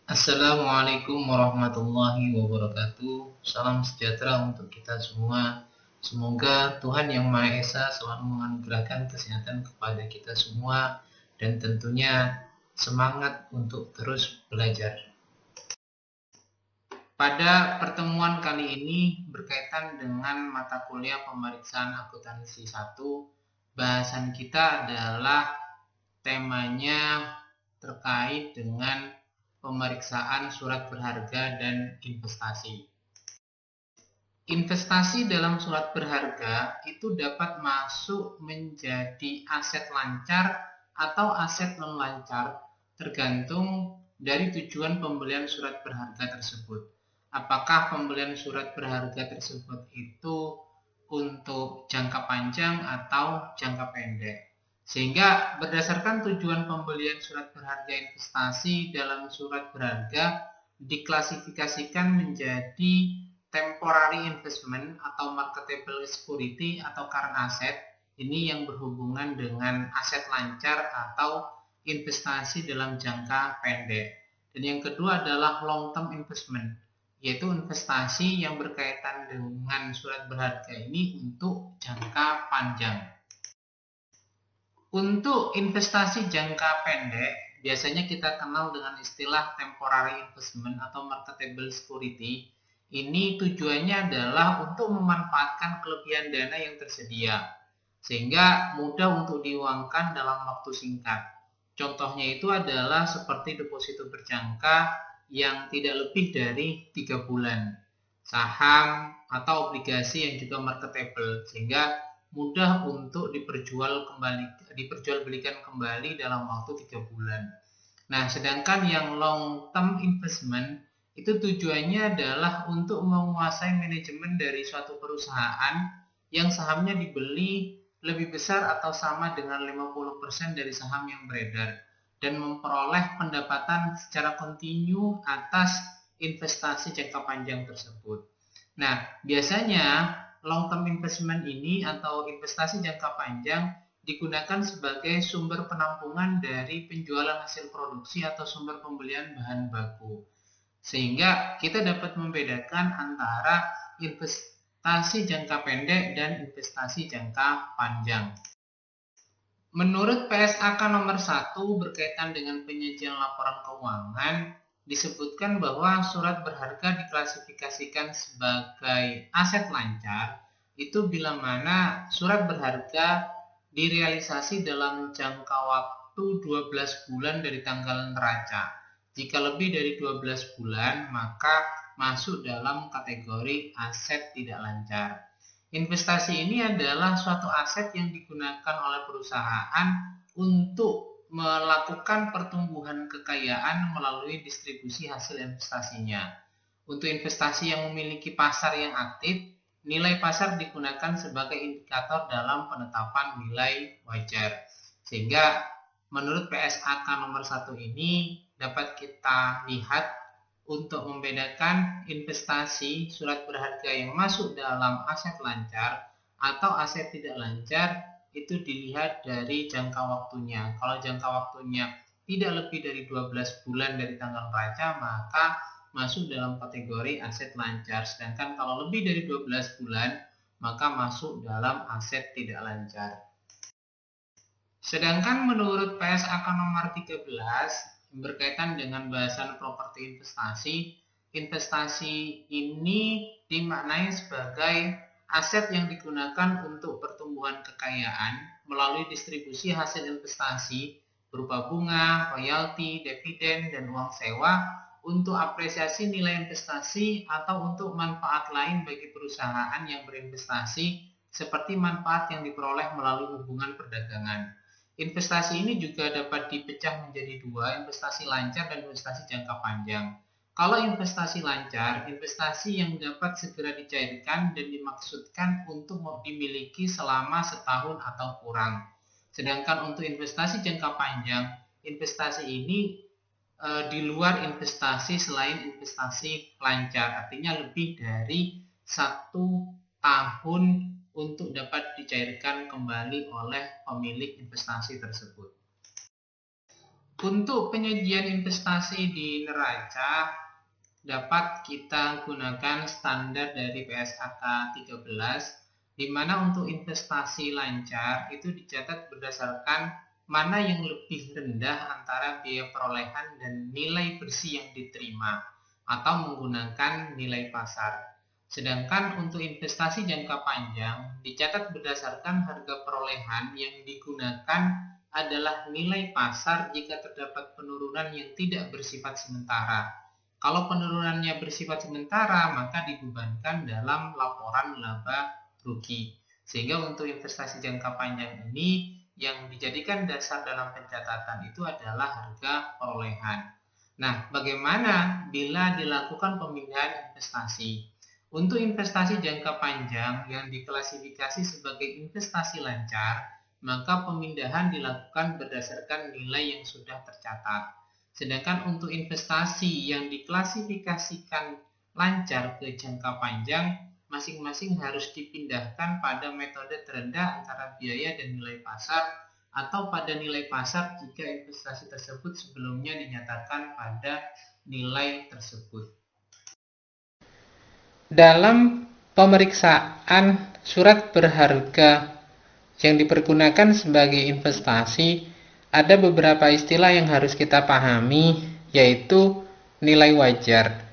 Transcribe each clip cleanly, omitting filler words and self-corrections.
Assalamualaikum warahmatullahi wabarakatuh. Salam sejahtera untuk kita semua. Semoga Tuhan Yang Maha Esa selalu menganugerahkan kesehatan kepada kita semua dan tentunya semangat untuk terus belajar. Pada pertemuan kali ini berkaitan dengan mata kuliah pemeriksaan akuntansi 1, bahasan kita adalah temanya terkait dengan pemeriksaan surat berharga dan investasi. Investasi dalam surat berharga itu dapat masuk menjadi aset lancar atau aset non lancar tergantung dari tujuan pembelian surat berharga tersebut. Apakah pembelian surat berharga tersebut itu untuk jangka panjang atau jangka pendek? Sehingga berdasarkan tujuan pembelian surat berharga investasi dalam surat berharga diklasifikasikan menjadi temporary investment atau marketable security atau current asset. Ini yang berhubungan dengan aset lancar atau investasi dalam jangka pendek. Dan yang kedua adalah long term investment, yaitu investasi yang berkaitan dengan surat berharga ini untuk jangka panjang. Untuk investasi jangka pendek, biasanya kita kenal dengan istilah temporary investment atau marketable security. Ini tujuannya adalah untuk memanfaatkan kelebihan dana yang tersedia, sehingga mudah untuk diuangkan dalam waktu singkat. Contohnya itu adalah seperti deposito berjangka yang tidak lebih dari 3 bulan, saham atau obligasi yang juga marketable, sehingga mudah untuk diperjualbelikan kembali dalam waktu 3 bulan. Nah, sedangkan yang long term investment itu tujuannya adalah untuk menguasai manajemen dari suatu perusahaan yang sahamnya dibeli lebih besar atau sama dengan 50% dari saham yang beredar dan memperoleh pendapatan secara kontinu atas investasi jangka panjang tersebut. Nah, biasanya long term investment ini atau investasi jangka panjang digunakan sebagai sumber penampungan dari penjualan hasil produksi atau sumber pembelian bahan baku. Sehingga kita dapat membedakan antara investasi jangka pendek dan investasi jangka panjang. Menurut PSAK nomor 1 berkaitan dengan penyajian laporan keuangan, disebutkan bahwa surat berharga diklasifikasikan sebagai aset lancar itu bila mana surat berharga direalisasi dalam jangka waktu 12 bulan dari tanggal neraca. Jika lebih dari 12 bulan, maka masuk dalam kategori aset tidak lancar. Investasi ini adalah suatu aset yang digunakan oleh perusahaan untuk melakukan pertumbuhan kekayaan melalui distribusi hasil investasinya. Untuk investasi yang memiliki pasar yang aktif, nilai pasar digunakan sebagai indikator dalam penetapan nilai wajar. Sehingga menurut PSAK nomor 1 ini dapat kita lihat untuk membedakan investasi surat berharga yang masuk dalam aset lancar atau aset tidak lancar itu dilihat dari jangka waktunya. Kalau jangka waktunya tidak lebih dari 12 bulan dari tanggal neraca, maka masuk dalam kategori aset lancar. Sedangkan kalau lebih dari 12 bulan, maka masuk dalam aset tidak lancar. Sedangkan menurut PSAK nomor 13 berkaitan dengan bahasan properti investasi, investasi ini dimaknai sebagai aset yang digunakan untuk pertumbuhan kekayaan melalui distribusi hasil investasi berupa bunga, royalti, dividen, dan uang sewa untuk apresiasi nilai investasi atau untuk manfaat lain bagi perusahaan yang berinvestasi seperti manfaat yang diperoleh melalui hubungan perdagangan. Investasi ini juga dapat dipecah menjadi dua, investasi lancar dan investasi jangka panjang. Kalau investasi lancar, investasi yang dapat segera dicairkan dan dimaksudkan untuk dimiliki selama setahun atau kurang. Sedangkan untuk investasi jangka panjang, investasi ini di luar investasi selain investasi lancar, artinya lebih dari 1 tahun untuk dapat dicairkan kembali oleh pemilik investasi tersebut. Untuk penyajian investasi di neraca dapat kita gunakan standar dari PSAK 13, di mana untuk investasi lancar itu dicatat berdasarkan mana yang lebih rendah antara biaya perolehan dan nilai bersih yang diterima atau menggunakan nilai pasar. Sedangkan untuk investasi jangka panjang dicatat berdasarkan harga perolehan yang digunakan adalah nilai pasar jika terdapat penurunan yang tidak bersifat sementara. Kalau penurunannya bersifat sementara, maka dibebankan dalam laporan laba rugi. Sehingga untuk investasi jangka panjang ini yang dijadikan dasar dalam pencatatan itu adalah harga perolehan. Nah, bagaimana bila dilakukan pemindahan investasi? Untuk investasi jangka panjang yang diklasifikasi sebagai investasi lancar, maka pemindahan dilakukan berdasarkan nilai yang sudah tercatat. Sedangkan untuk investasi yang diklasifikasikan lancar ke jangka panjang, masing-masing harus dipindahkan pada metode terendah antara biaya dan nilai pasar atau pada nilai pasar jika investasi tersebut sebelumnya dinyatakan pada nilai tersebut. Dalam pemeriksaan surat berharga yang dipergunakan sebagai investasi, ada beberapa istilah yang harus kita pahami, yaitu nilai wajar.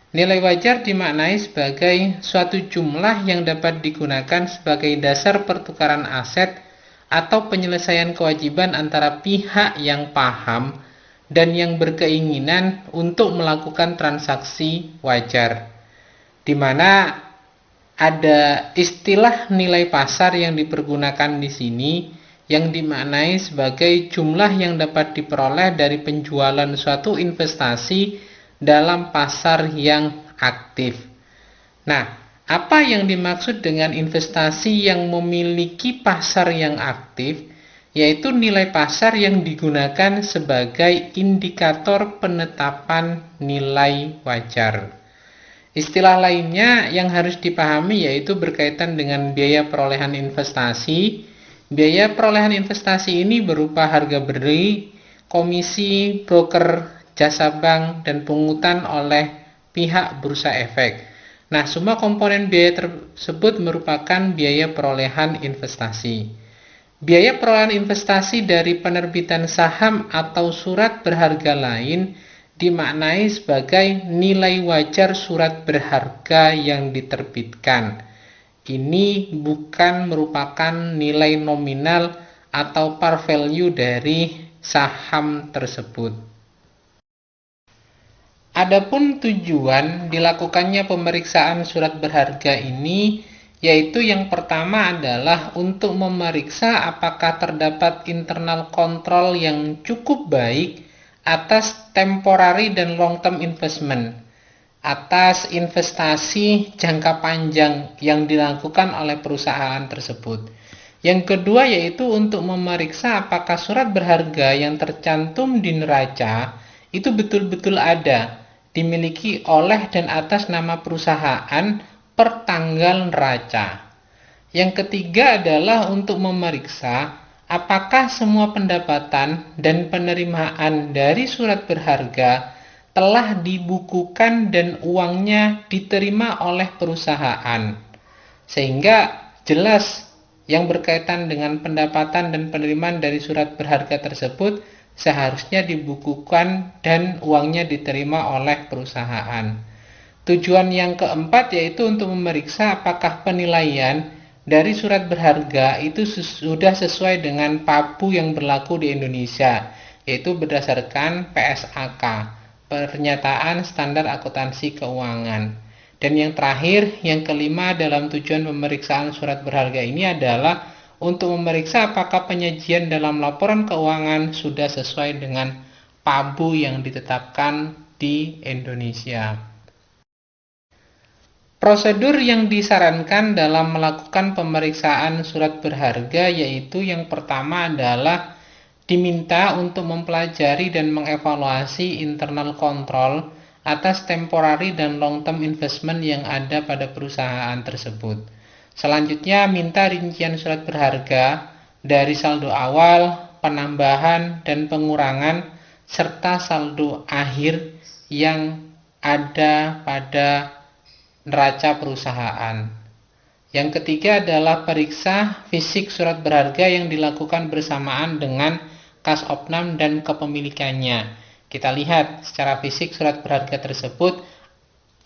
Nilai wajar dimaknai sebagai suatu jumlah yang dapat digunakan sebagai dasar pertukaran aset atau penyelesaian kewajiban antara pihak yang paham dan yang berkeinginan untuk melakukan transaksi wajar, di mana ada istilah nilai pasar yang dipergunakan di sini yang dimaknai sebagai jumlah yang dapat diperoleh dari penjualan suatu investasi dalam pasar yang aktif. Nah, apa yang dimaksud dengan investasi yang memiliki pasar yang aktif? Yaitu nilai pasar yang digunakan sebagai indikator penetapan nilai wajar. Istilah lainnya yang harus dipahami yaitu berkaitan dengan biaya perolehan investasi. Biaya perolehan investasi ini berupa harga beli, komisi, broker, jasa bank, dan pungutan oleh pihak bursa efek. Nah, semua komponen biaya tersebut merupakan biaya perolehan investasi. Biaya perolehan investasi dari penerbitan saham atau surat berharga lain dimaknai sebagai nilai wajar surat berharga yang diterbitkan. Ini bukan merupakan nilai nominal atau par value dari saham tersebut. Adapun tujuan dilakukannya pemeriksaan surat berharga ini, yaitu yang pertama adalah untuk memeriksa apakah terdapat internal control yang cukup baik atas temporary dan long term investment, atas investasi jangka panjang yang dilakukan oleh perusahaan tersebut. Yang kedua yaitu untuk memeriksa apakah surat berharga yang tercantum di neraca itu betul-betul ada, dimiliki oleh dan atas nama perusahaan per tanggal neraca. Yang ketiga adalah untuk memeriksa apakah semua pendapatan dan penerimaan dari surat berharga telah dibukukan dan uangnya diterima oleh perusahaan, sehingga jelas yang berkaitan dengan pendapatan dan penerimaan dari surat berharga tersebut seharusnya dibukukan dan uangnya diterima oleh perusahaan. Tujuan yang keempat yaitu untuk memeriksa apakah penilaian dari surat berharga itu sudah sesuai dengan PABU yang berlaku di Indonesia, yaitu berdasarkan PSAK, Pernyataan Standar Akuntansi Keuangan. Dan yang terakhir, yang kelima dalam tujuan pemeriksaan surat berharga ini adalah untuk memeriksa apakah penyajian dalam laporan keuangan sudah sesuai dengan PABU yang ditetapkan di Indonesia. Prosedur yang disarankan dalam melakukan pemeriksaan surat berharga yaitu yang pertama adalah diminta untuk mempelajari dan mengevaluasi internal control atas temporary dan long term investment yang ada pada perusahaan tersebut. Selanjutnya minta rincian surat berharga dari saldo awal, penambahan, dan pengurangan serta saldo akhir yang ada pada neraca perusahaan. Yang ketiga adalah periksa fisik surat berharga yang dilakukan bersamaan dengan kas opnam dan kepemilikannya. Kita lihat secara fisik surat berharga tersebut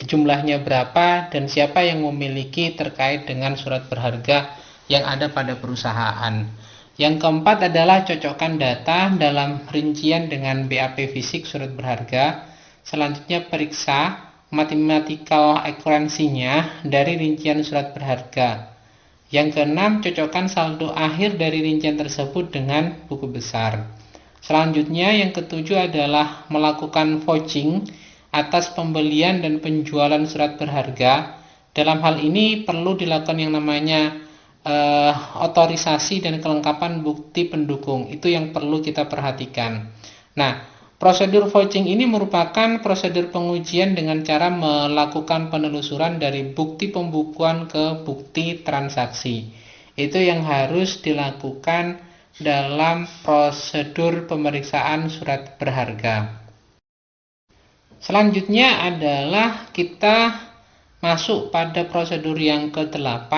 jumlahnya berapa dan siapa yang memiliki terkait dengan surat berharga yang ada pada perusahaan. Yang keempat adalah cocokkan data dalam rincian dengan BAP fisik surat berharga. Selanjutnya periksa mathematical accuracy-nya dari rincian surat berharga. Yang keenam, cocokkan saldo akhir dari rincian tersebut dengan buku besar. Selanjutnya, yang ketujuh adalah melakukan vouching atas pembelian dan penjualan surat berharga. Dalam hal ini perlu dilakukan yang namanya otorisasi dan kelengkapan bukti pendukung. Itu yang perlu kita perhatikan. Nah, prosedur vouching ini merupakan prosedur pengujian dengan cara melakukan penelusuran dari bukti pembukuan ke bukti transaksi. Itu yang harus dilakukan dalam prosedur pemeriksaan surat berharga. Selanjutnya adalah kita masuk pada prosedur yang ke-8,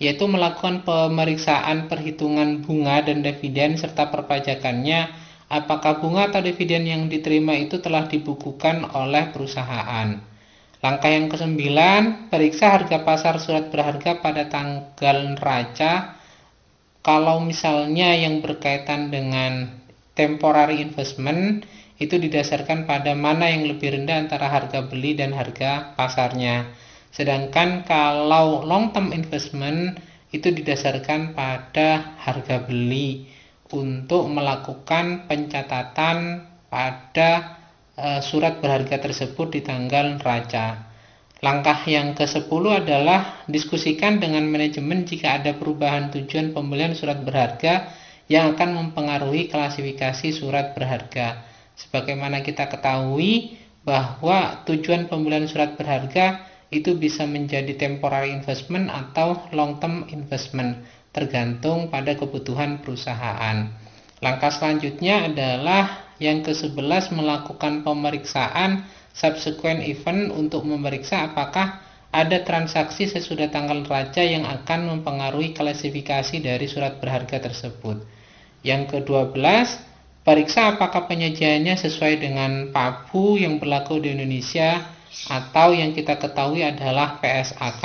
yaitu melakukan pemeriksaan perhitungan bunga dan dividen serta perpajakannya. Apakah bunga atau dividen yang diterima itu telah dibukukan oleh perusahaan. Langkah yang ke-9, periksa harga pasar surat berharga pada tanggal neraca. Kalau misalnya yang berkaitan dengan temporary investment, itu didasarkan pada mana yang lebih rendah antara harga beli dan harga pasarnya. Sedangkan kalau long term investment, itu didasarkan pada harga beli untuk melakukan pencatatan pada surat berharga tersebut di tanggal neraca. Langkah yang ke-10 adalah diskusikan dengan manajemen jika ada perubahan tujuan pembelian surat berharga yang akan mempengaruhi klasifikasi surat berharga. Sebagaimana kita ketahui bahwa tujuan pembelian surat berharga itu bisa menjadi temporary investment atau long term investment, tergantung pada kebutuhan perusahaan. Langkah selanjutnya adalah yang ke-11, melakukan pemeriksaan subsequent event untuk memeriksa apakah ada transaksi sesudah tanggal neraca yang akan mempengaruhi klasifikasi dari surat berharga tersebut. Yang ke-12, periksa apakah penyajiannya sesuai dengan PABU yang berlaku di Indonesia atau yang kita ketahui adalah PSAK,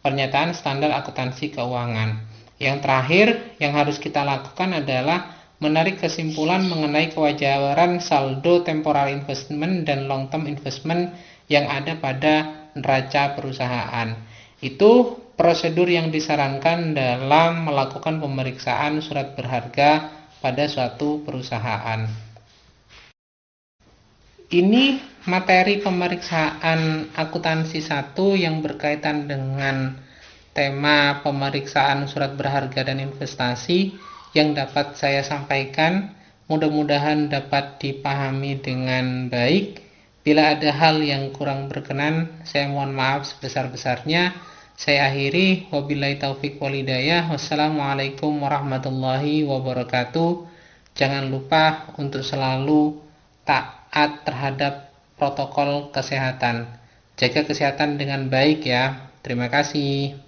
Pernyataan Standar Akuntansi Keuangan. Yang terakhir yang harus kita lakukan adalah menarik kesimpulan mengenai kewajaran saldo temporary investment dan long term investment yang ada pada neraca perusahaan. Itu prosedur yang disarankan dalam melakukan pemeriksaan surat berharga pada suatu perusahaan. Ini materi pemeriksaan akuntansi 1 yang berkaitan dengan tema pemeriksaan surat berharga dan investasi yang dapat saya sampaikan. Mudah-mudahan dapat dipahami dengan baik. Bila ada hal yang kurang berkenan, saya mohon maaf sebesar-besarnya. Saya akhiri, wabillahi taufik walhidayah. Wassalamualaikum warahmatullahi wabarakatuh. Jangan lupa untuk selalu taat terhadap protokol kesehatan. Jaga kesehatan dengan baik ya. Terima kasih.